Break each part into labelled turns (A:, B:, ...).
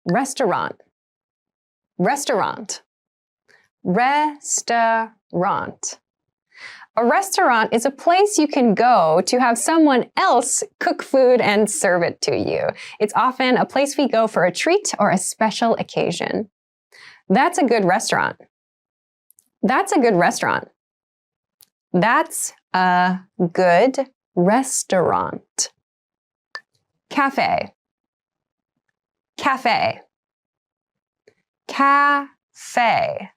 A: restaurant, restaurant, restaurant. A restaurant is a place you can go to have someone else cook food and serve it to you. It's often a place we go for a treat or a special occasion. That's a good restaurant. That's a good restaurant. That's a good restaurant. Cafe, cafe, cafe.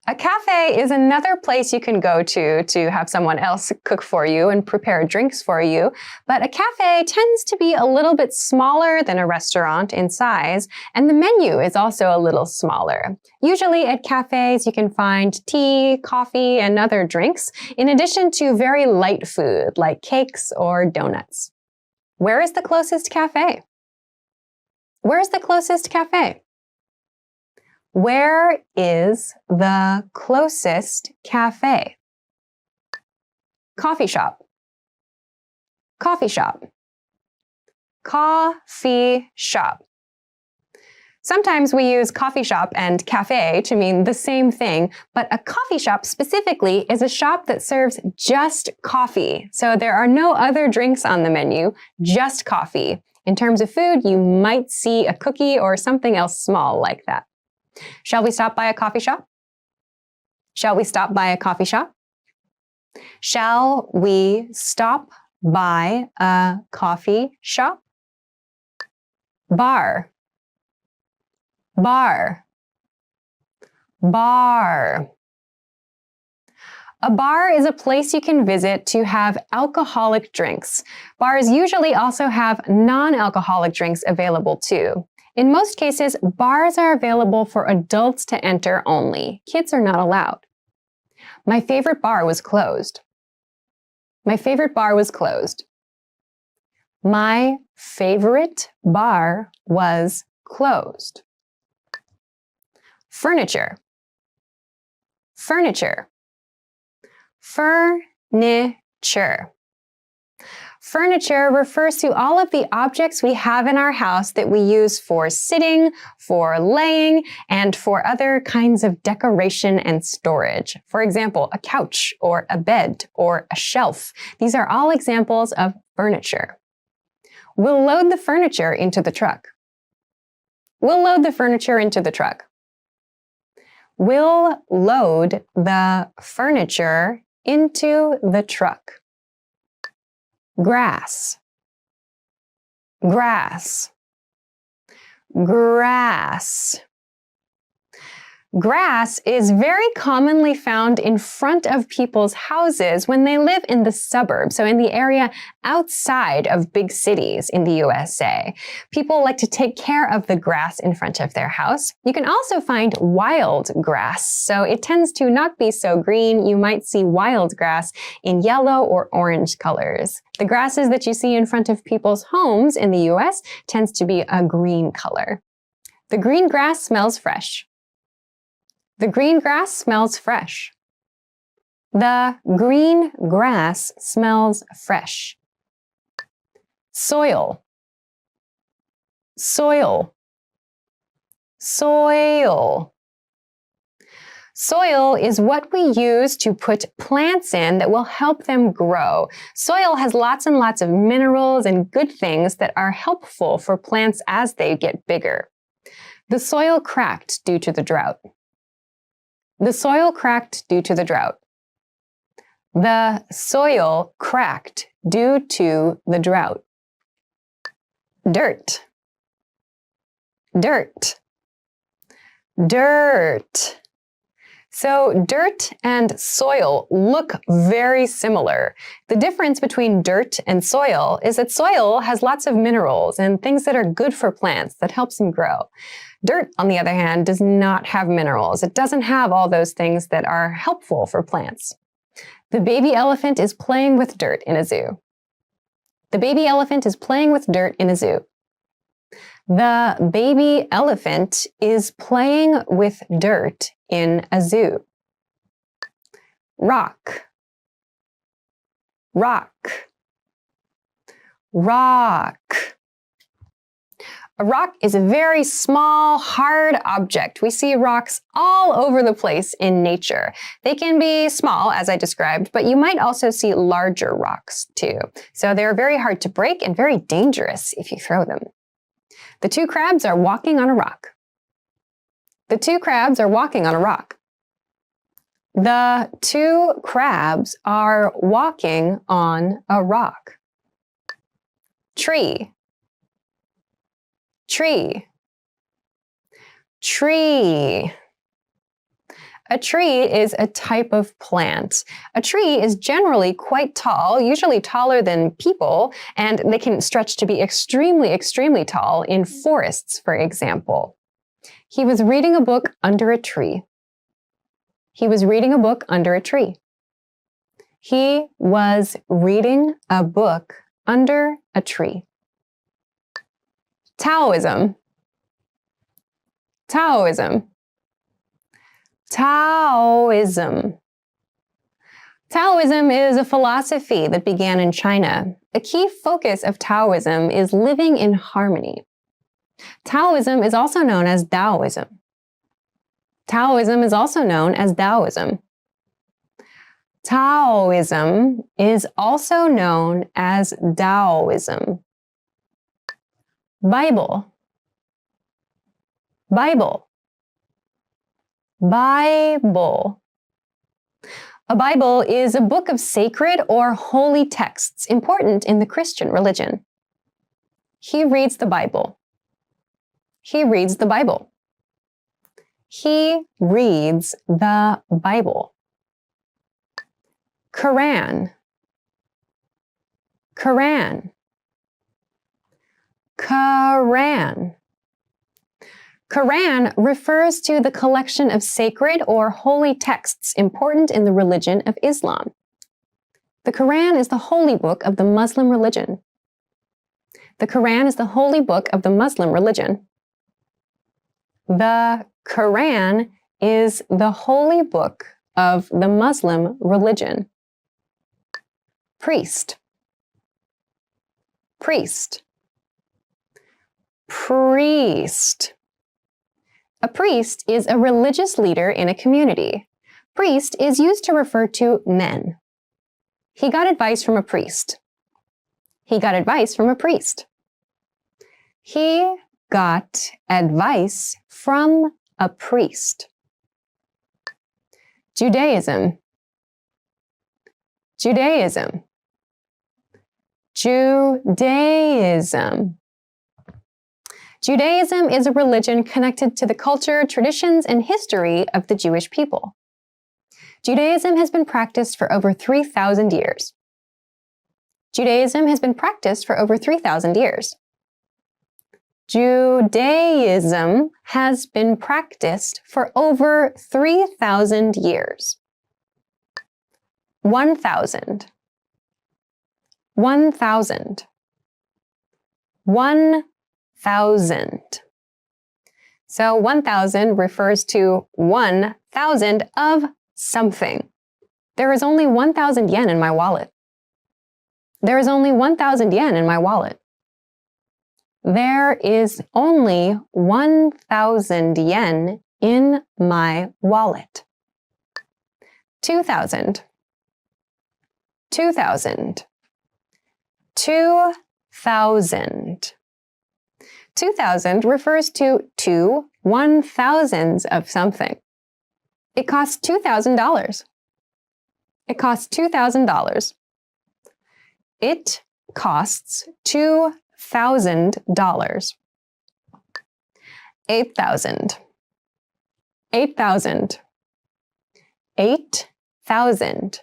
A: A cafe is another place you can go to have someone else cook for you and prepare drinks for you. But a cafe tends to be a little bit smaller than a restaurant in size, and the menu is also a little smaller. Usually at cafes, you can find tea, coffee, and other drinks, in addition to very light food like cakes or donuts. Where is the closest cafe? Where is the closest cafe? Where is the closest cafe? Coffee shop, coffee shop, coffee shop. Sometimes we use coffee shop and cafe to mean the same thing, but a coffee shop specifically is a shop that serves just coffee. So there are no other drinks on the menu, just coffee. In terms of food, you might see a cookie or something else small like that. Shall we stop by a coffee shop? Shall we stop by a coffee shop? Shall we stop by a coffee shop? Bar, bar, bar. A bar is a place you can visit to have alcoholic drinks. Bars usually also have non-alcoholic drinks available too. In most cases, bars are available for adults to enter only. Kids are not allowed. My favorite bar was closed. My favorite bar was closed. My favorite bar was closed. Furniture, furniture, furniture. Furniture refers to all of the objects we have in our house that we use for sitting, for laying, and for other kinds of decoration and storage. For example, a couch or a bed or a shelf. These are all examples of furniture. We'll load the furniture into the truck. We'll load the furniture into the truck. We'll load the furniture into the truck. Grass, grass, grass. Grass is very commonly found in front of people's houses when they live in the suburbs, so in the area outside of big cities in the USA. People like to take care of the grass in front of their house. You can also find wild grass, so it tends to not be so green. You might see wild grass in yellow or orange colors. The grasses that you see in front of people's homes in the US tends to be a green color. The green grass smells fresh. The green grass smells fresh. The green grass smells fresh. Soil, soil, soil. Soil is what we use to put plants in that will help them grow. Soil has lots and lots of minerals and good things that are helpful for plants as they get bigger. The soil cracked due to the drought. The soil cracked due to the drought. The soil cracked due to the drought. Dirt, dirt, dirt. So dirt and soil look very similar. The difference between dirt and soil is that soil has lots of minerals and things that are good for plants that helps them grow. Dirt, on the other hand, does not have minerals. It doesn't have all those things that are helpful for plants. The baby elephant is playing with dirt in a zoo. The baby elephant is playing with dirt in a zoo. The baby elephant is playing with dirt in a zoo. Rock, rock, rock. A rock is a very small, hard object. We see rocks all over the place in nature. They can be small, as I described, but you might also see larger rocks too. So they're very hard to break and very dangerous if you throw them. The two crabs are walking on a rock. The two crabs are walking on a rock. The two crabs are walking on a rock. Tree. Tree. Tree. A tree is a type of plant. A tree is generally quite tall, usually taller than people, and they can stretch to be extremely, extremely tall in forests, for example. He was reading a book under a tree. He was reading a book under a tree. He was reading a book under a tree. Taoism. Taoism. Taoism. Taoism is a philosophy that began in China. A key focus of Taoism is living in harmony. Taoism is also known as Taoism. Taoism is also known as Taoism. Taoism is also known as Taoism. Bible. Bible. Bible. A Bible is a book of sacred or holy texts important in the Christian religion. He reads the Bible. He reads the Bible. He reads the Bible. Quran. Quran. Quran. Quran refers to the collection of sacred or holy texts important in the religion of Islam. The Quran is the holy book of the Muslim religion. The Quran is the holy book of the Muslim religion. The Quran is the holy book of the Muslim religion. Priest. Priest. Priest. A priest is a religious leader in a community. Priest is used to refer to men. He got advice from a priest. He got advice from a priest. He got advice from a priest. Judaism. Judaism. Judaism. Judaism is a religion connected to the culture, traditions, and history of the Jewish people. Judaism has been practiced for over 3,000 years. Judaism has been practiced for over 3,000 years. Judaism has been practiced for over 3,000 years. 1,000. 1,000. 1,000. So 1,000 refers to 1,000 of something. There is only 1,000 yen in my wallet. There is only 1,000 yen in my wallet. There is only 1,000 yen in my wallet. 2,000. 2,000. 2,000. 2,000 refers to 2 1,000s of something. It costs $2,000. It costs $2,000. It costs $2,000. 8,000. 8,000. 8,000.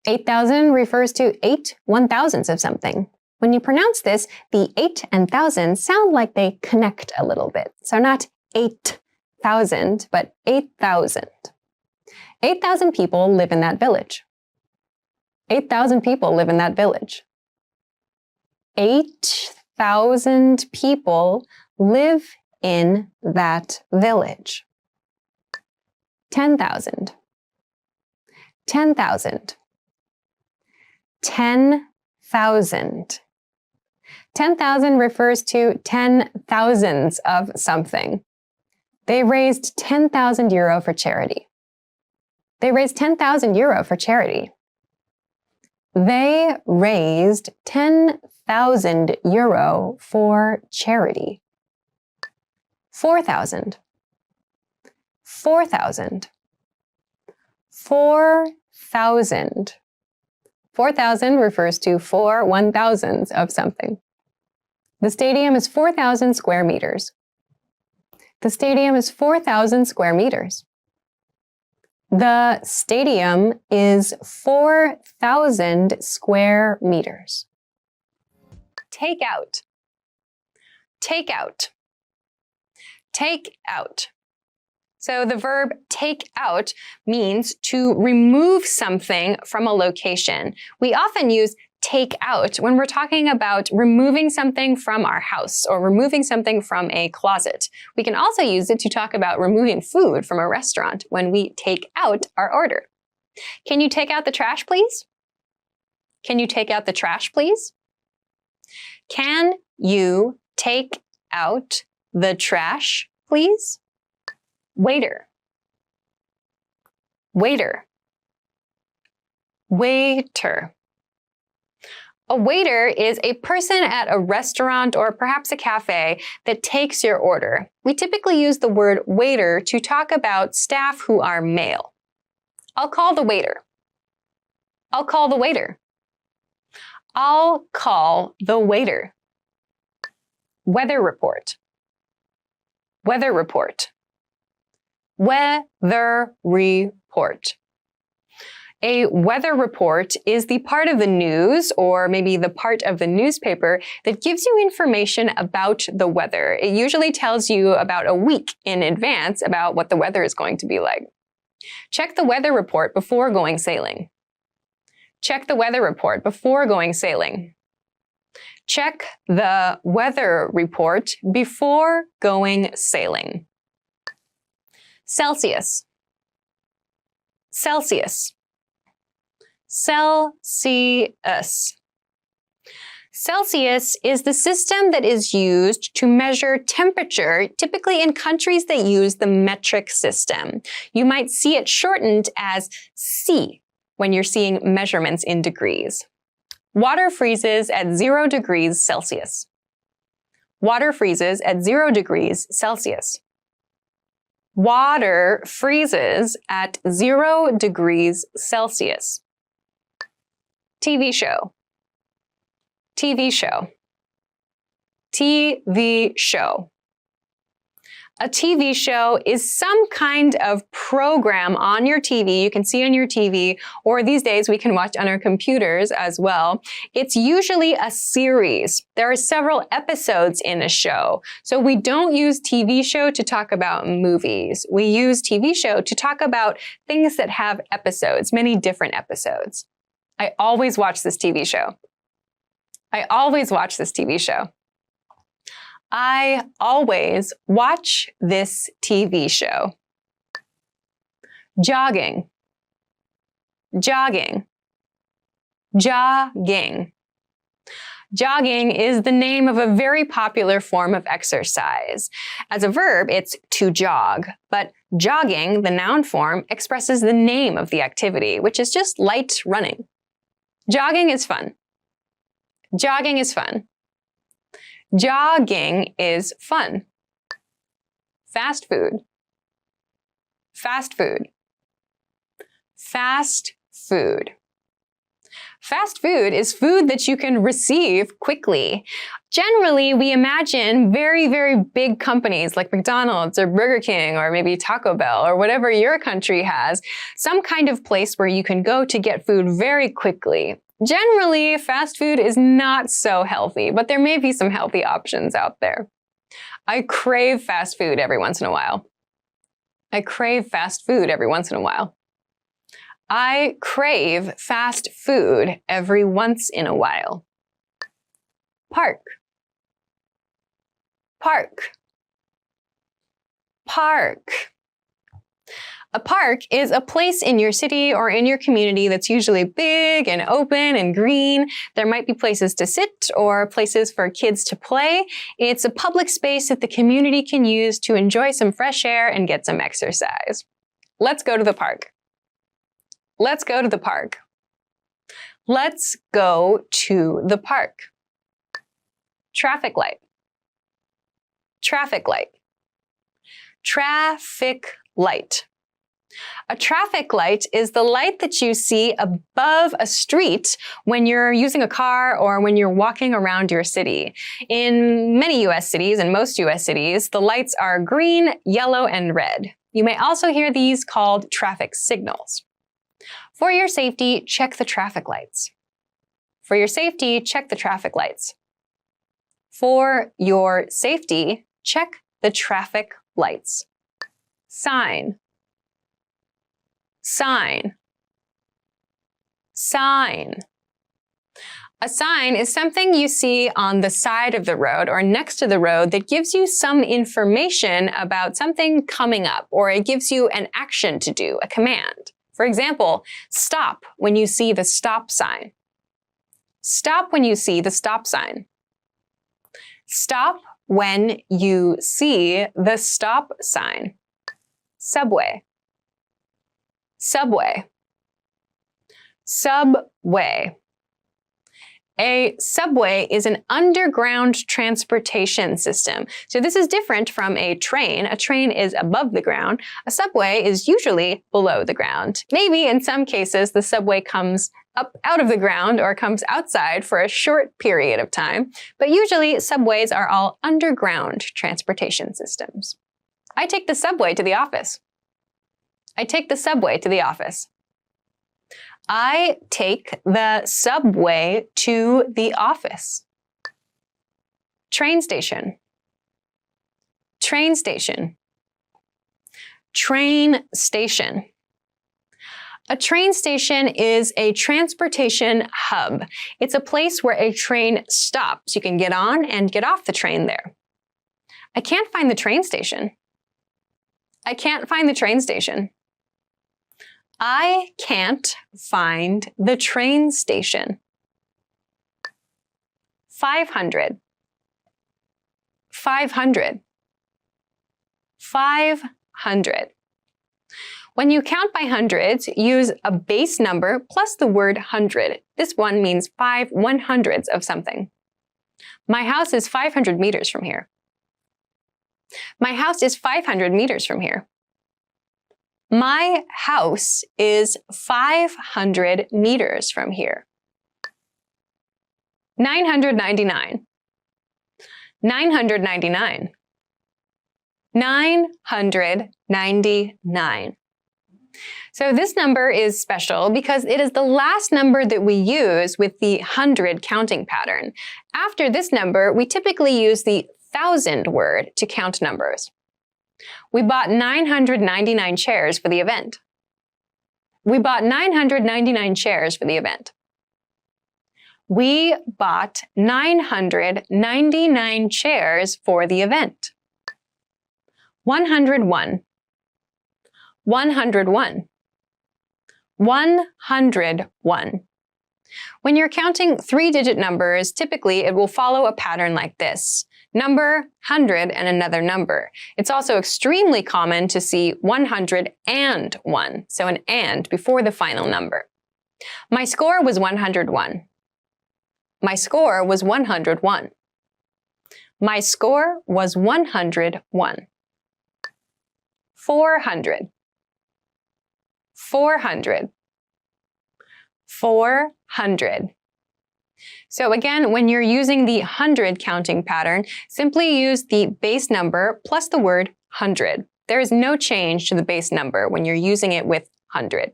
A: 8,000 refers to 8 1,000s of something. When you pronounce this, the 8 and 1,000 sound like they connect a little bit. So not 8,000, but 8,000. 8,000 people live in that village. 8,000 people live in that village. 8,000 people live in that village. 10,000. 10,000. 10,000. 10,000 refers to 10 thousands of something. They raised 10,000 euro for charity. They raised 10,000 euro for charity. They raised 10,000 euro for charity. 4,000. 4,000. 4,000. 4,000 refers to 4 1,000s of something. The stadium is 4,000 square meters. The stadium is 4,000 square meters. The stadium is 4,000 square meters. Take out. Take out. Take out. So the verb take out means to remove something from a location. We often use take out when we're talking about removing something from our house or removing something from a closet. We can also use it to talk about removing food from a restaurant when we take out our order. Can you take out the trash, please? Can you take out the trash, please? Can you take out the trash, please? Waiter. Waiter. Waiter. A waiter is a person at a restaurant or perhaps a cafe that takes your order. We typically use the word waiter to talk about staff who are male. I'll call the waiter. I'll call the waiter. I'll call the waiter. Weather report. Weather report. Weather report. A weather report is the part of the news, or maybe the part of the newspaper, that gives you information about the weather. It usually tells you about a week in advance about what the weather is going to be like. Check the weather report before going sailing. Check the weather report before going sailing. Check the weather report before going sailing. Celsius. Celsius. Celsius. Celsius is the system that is used to measure temperature, typically in countries that use the metric system. You might see it shortened as C when you're seeing measurements in degrees. Water freezes at 0 degrees Celsius. Water freezes at 0 degrees Celsius. Water freezes at 0 degrees Celsius. TV show. TV show. TV show. A TV show is some kind of program on your TV. You can see on your TV, or these days we can watch on our computers as well. It's usually a series. There are several episodes in a show. So we don't use TV show to talk about movies. We use TV show to talk about things that have episodes, many different episodes. I always watch this TV show. I always watch this TV show. I always watch this TV show. Jogging. Jogging. Jogging. Jogging is the name of a very popular form of exercise. As a verb, it's to jog, but jogging, the noun form, expresses the name of the activity, which is just light running. Jogging is fun. Jogging is fun. Jogging is fun. Fast food. Fast food. Fast food. Fast food is food that you can receive quickly. Generally, we imagine very, very big companies like McDonald's or Burger King or maybe Taco Bell or whatever your country has, some kind of place where you can go to get food very quickly. Generally, fast food is not so healthy, but there may be some healthy options out there. I crave fast food every once in a while. I crave fast food every once in a while. I crave fast food every once in a while. Park. Park. Park. A park is a place in your city or in your community that's usually big and open and green. There might be places to sit or places for kids to play. It's a public space that the community can use to enjoy some fresh air and get some exercise. Let's go to the park. Let's go to the park. Let's go to the park. Traffic light. Traffic light. Traffic light. A traffic light is the light that you see above a street when you're using a car or when you're walking around your city. In many US cities and most US cities, the lights are green, yellow, and red. You may also hear these called traffic signals. For your safety, check the traffic lights. For your safety, check the traffic lights. For your safety, check the traffic lights. Sign. Sign. Sign. A sign is something you see on the side of the road or next to the road that gives you some information about something coming up, or it gives you an action to do, a command. For example, stop when you see the stop sign. Stop when you see the stop sign. Stop when you see the stop sign. Subway. Subway. Subway. A subway is an underground transportation system. So this is different from a train. A train is above the ground. A subway is usually below the ground. Maybe in some cases the subway comes up out of the ground or comes outside for a short period of time, but usually subways are all underground transportation systems. I take the subway to the office. I take the subway to the office. I take the subway to the office. Train station. Train station. Train station. A train station is a transportation hub. It's a place where a train stops. You can get on and get off the train there. I can't find the train station. I can't find the train station. I can't find the train station. 500. 500. 500. When you count by hundreds, use a base number plus the word hundred. This one means 5 1/100ths of something. My house is 500 meters from here. My house is 500 meters from here. My house is 500 meters from here. 999. 999. 999. So this number is special because it is the last number that we use with the 100 counting pattern. After this number, we typically use the 1,000 word to count numbers. We bought 999 chairs for the event. We bought 999 chairs for the event. We bought 999 chairs for the event. 101. 101. 101. When you're counting 3-digit numbers, typically it will follow a pattern like this. Number, 100, and another number. It's also extremely common to see 101, so an and before the final number. My score was 101. My score was 101. My score was 101. 400. 400. 400. So again, when you're using the 100 counting pattern, simply use the base number plus the word 100. There is no change to the base number when you're using it with 100.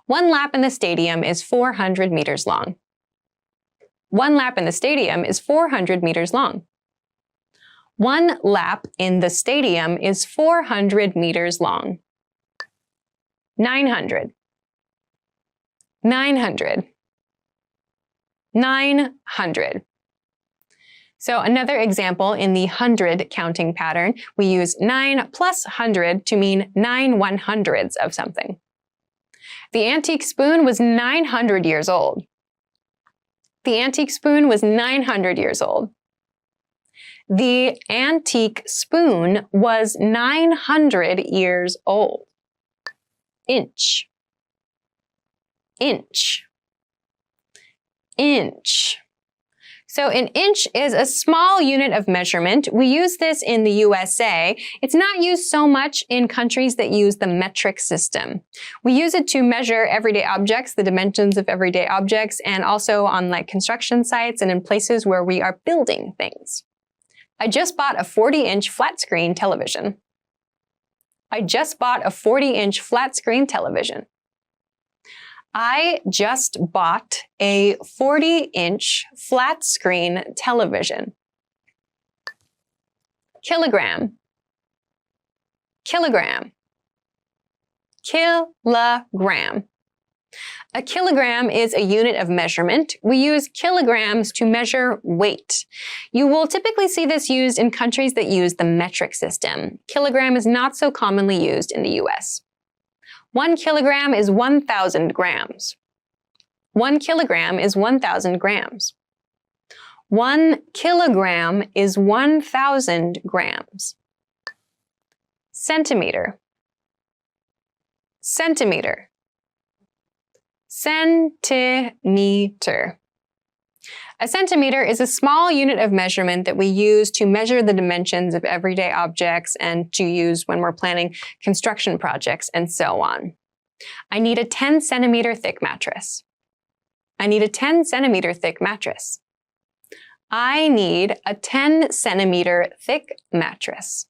A: One lap in the stadium is 400 meters long. One lap in the stadium is 400 meters long. One lap in the stadium is 400 meters long. 900. 900. 900. So another example in the 100 counting pattern, we use 9 plus 100 to mean 9 100ths of something. The antique spoon was 900 years old. The antique spoon was 900 years old. The antique spoon was 900 years old. Inch. Inch. Inch. So an inch is a small unit of measurement. We use this in the USA. It's not used so much in countries that use the metric system. We use it to measure everyday objects, the dimensions of everyday objects, and also on like construction sites and in places where we are building things. I just bought a 40-inch flat screen television. I just bought a 40-inch flat screen television. I just bought a 40-inch flat screen television. Kilogram. Kilogram. Kilogram. A kilogram is a unit of measurement. We use kilograms to measure weight. You will typically see this used in countries that use the metric system. Kilogram is not so commonly used in the US. 1 kilogram is 1,000 grams. 1 kilogram is 1,000 grams. 1 kilogram is 1,000 grams. Centimeter. Centimeter. Centimeter. A centimeter is a small unit of measurement that we use to measure the dimensions of everyday objects and to use when we're planning construction projects and so on. I need a 10 centimeter thick mattress. I need a 10 centimeter thick mattress. I need a 10 centimeter thick mattress.